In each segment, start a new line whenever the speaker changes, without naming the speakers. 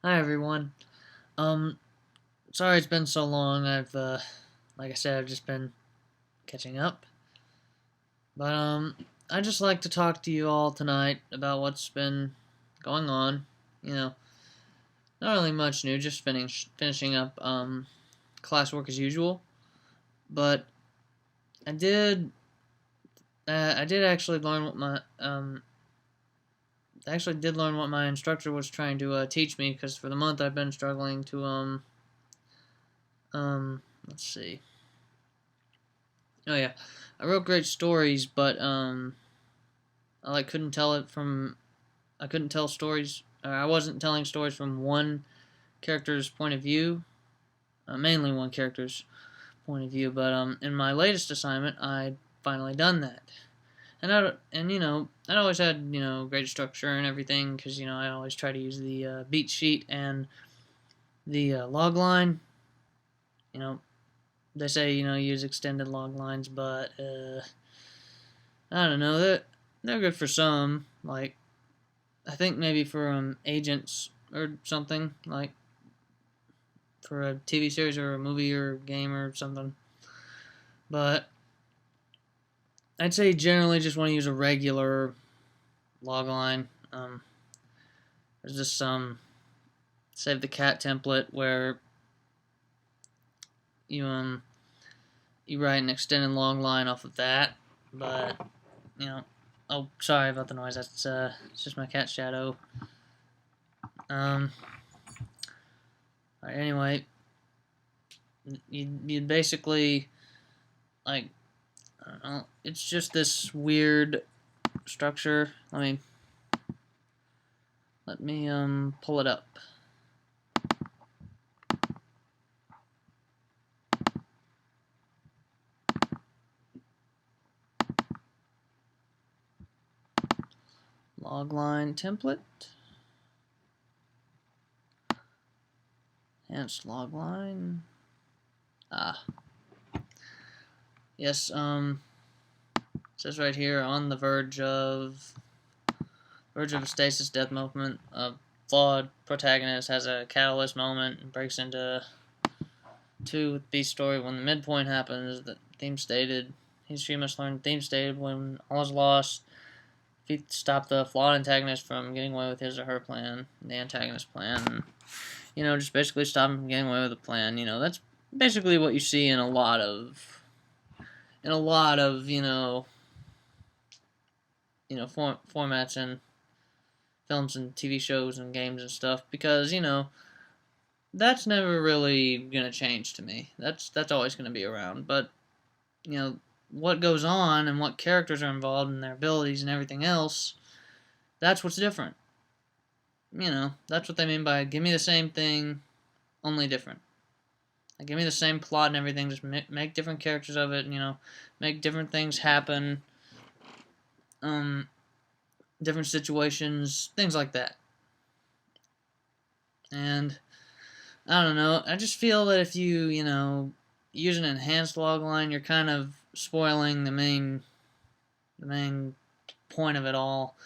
Hi everyone. Um, Sorry it's been so long. Like I said, I've just been catching up. But I just like to talk to you all tonight about what's been going on. You know, not really much new. Just finishing up classwork as usual. But I did I did actually learn what my actually did learn what my instructor was trying to teach me because for the month I've been struggling to let's see. Oh yeah, I wrote great stories, but I like couldn't tell it from. I couldn't tell stories. I wasn't telling stories from one character's point of view, mainly one character's point of view. But in my latest assignment, I finally done that, I always had great structure and everything because I always try to use the beat sheet and the log line. You know, they say use extended log lines, but I don't know. They're good for some. Like I think maybe for agents or something like for a TV series or a movie or a game or something. But I'd say generally just want to use a regular log line. There's just some save the cat template where you you write an extended log line off of that, but you know. Oh, sorry about the noise. That's it's just my cat shadow. Um. Right, anyway, you basically like I don't know. It's just this weird structure. Let me pull it up. Logline template. Enhanced logline. Ah. Yes, it says right here on the verge of a stasis death movement. A flawed protagonist has a catalyst moment and breaks into two with Beast story. When the midpoint happens, the theme stated she must learn the theme stated when all is lost. If he stop the flawed antagonist from getting away with his or her plan, the antagonist plan, just basically stop him from getting away with the plan. That's basically what you see in a lot of formats and films and TV shows and games and stuff because that's never really gonna change to me. That's always gonna be around. But what goes on and what characters are involved and their abilities and everything else, that's what's different. That's what they mean by give me the same thing, only different. Like, give me the same plot and everything, just make different characters of it, and, make different things happen, um, different situations, things like that. And I don't know. I just feel that if you use an enhanced logline, you're kind of spoiling the main point of it all.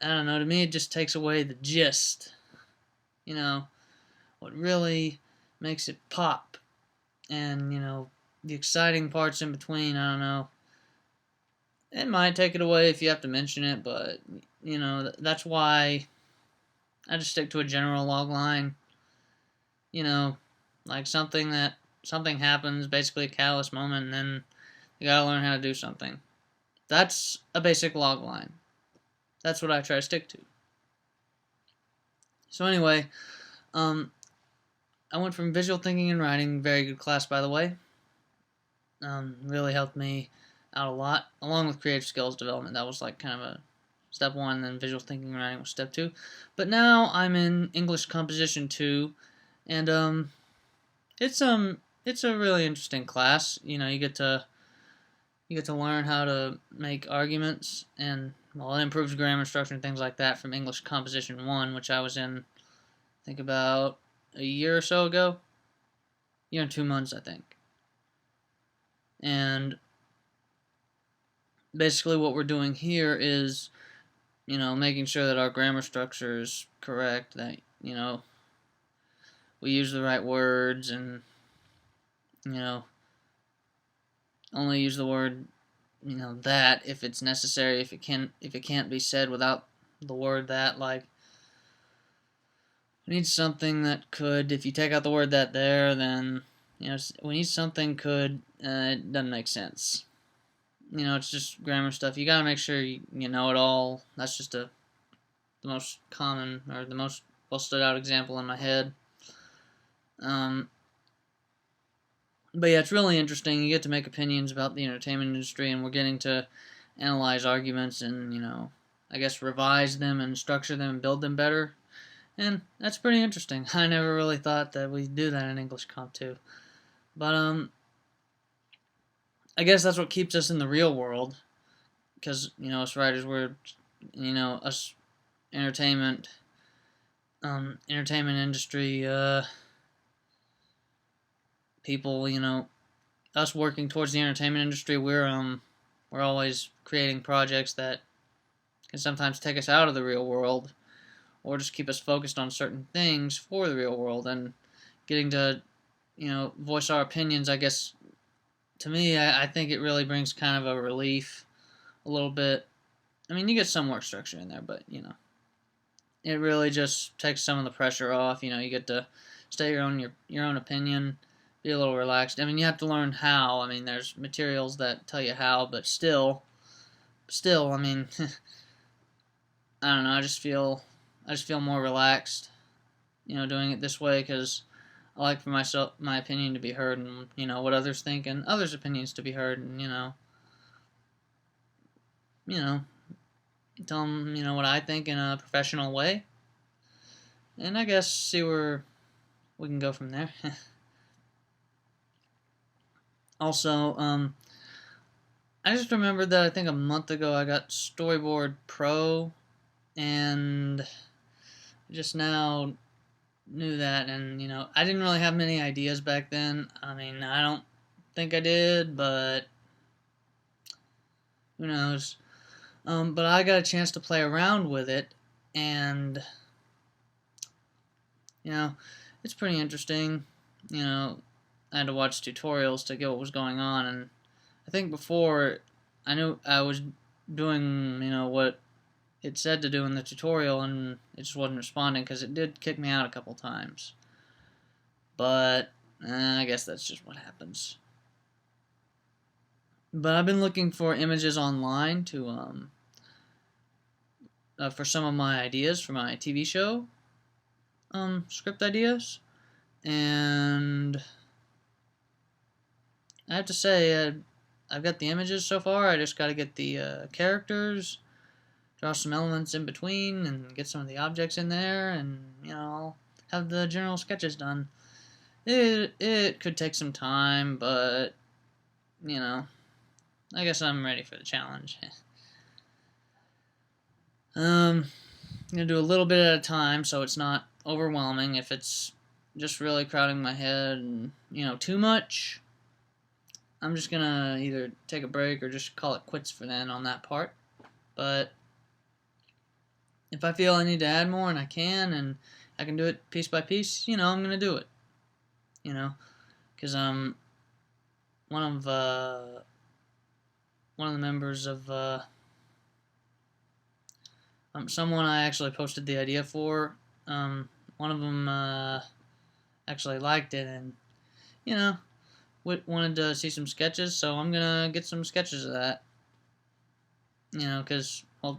I don't know. To me, it just takes away the gist. What really makes it pop, and the exciting parts in between. I don't know. It might take it away if you have to mention it, but that's why I just stick to a general log line. You know, like something happens, basically a catalyst moment, and then you gotta learn how to do something. That's a basic log line. That's what I try to stick to. So anyway, um, I went from visual thinking and writing, very good class by the way. Really helped me out a lot, along with creative skills development. That was like kind of a step one, and then visual thinking and writing was step two. But now I'm in English composition two, and it's it's a really interesting class. You get to learn how to make arguments, and well, it improves grammar structure and things like that from English composition one, which I was in, I think about a year or so ago, year and 2 months, I think. And basically, what we're doing here is, making sure that our grammar structure is correct. That we use the right words, and you know, only use the word, that if it's necessary. If it can't be said without the word that, like, we need something that could. If you take out the word that there, then we need something could. It doesn't make sense. It's just grammar stuff. You gotta make sure you know it all. That's just the most common, or the most well stood out example in my head. But yeah, it's really interesting. You get to make opinions about the entertainment industry, and we're getting to analyze arguments and, I guess revise them and structure them and build them better. And that's pretty interesting. I never really thought that we'd do that in English Comp 2. But, I guess that's what keeps us in the real world. Because, us writers, us entertainment industry, people, us working towards the entertainment industry, we're always creating projects that can sometimes take us out of the real world, or just keep us focused on certain things for the real world, and getting to, voice our opinions. I guess to me, I think it really brings kind of a relief, a little bit. I mean, you get some work structure in there, but it really just takes some of the pressure off. You get to state your own opinion, be a little relaxed. I mean, you have to learn how. I mean, there's materials that tell you how, but still, I mean, I don't know. I just feel more relaxed, doing it this way, because I like for my opinion to be heard, and what others think, and others' opinions to be heard, and tell them what I think in a professional way, and I guess see where we can go from there. Also, I just remembered that I think a month ago I got Storyboard Pro, and just now knew that, and I didn't really have many ideas back then. I mean, I don't think I did, but who knows. But I got a chance to play around with it, and it's pretty interesting. I had to watch tutorials to get what was going on, and I think before I knew I was doing what it said to do in the tutorial, and it just wasn't responding, because it did kick me out a couple times. But I guess that's just what happens. But I've been looking for images online to for some of my ideas for my TV show script ideas, and I have to say I've got the images so far. I just got to get the characters, draw some elements in between, and get some of the objects in there, and I'll have the general sketches done. It could take some time, but I guess I'm ready for the challenge. I'm gonna do a little bit at a time, so it's not overwhelming. If it's just really crowding my head and too much, I'm just gonna either take a break or just call it quits for then on that part. But if I feel I need to add more, and I can, and I can do it piece by piece, I'm gonna do it. Because one of the members of someone I actually posted the idea for. One of them actually liked it, and wanted to see some sketches, so I'm gonna get some sketches of that. Because I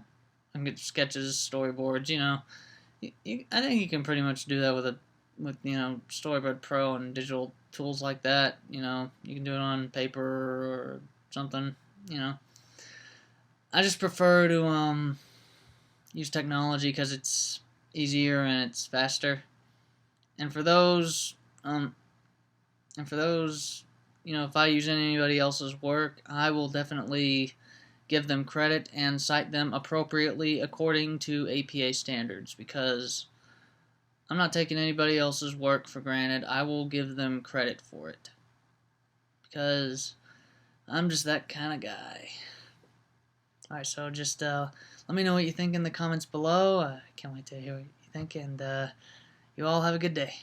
can get sketches, storyboards. I think you can pretty much do that with Storyboard Pro and digital tools like that. You can do it on paper or something. I just prefer to use technology because it's easier and it's faster. And for those, if I use anybody else's work, I will definitely give them credit and cite them appropriately according to APA standards, because I'm not taking anybody else's work for granted. I will give them credit for it, because I'm just that kind of guy. Alright, so just let me know what you think in the comments below. I can't wait to hear what you think, and you all have a good day.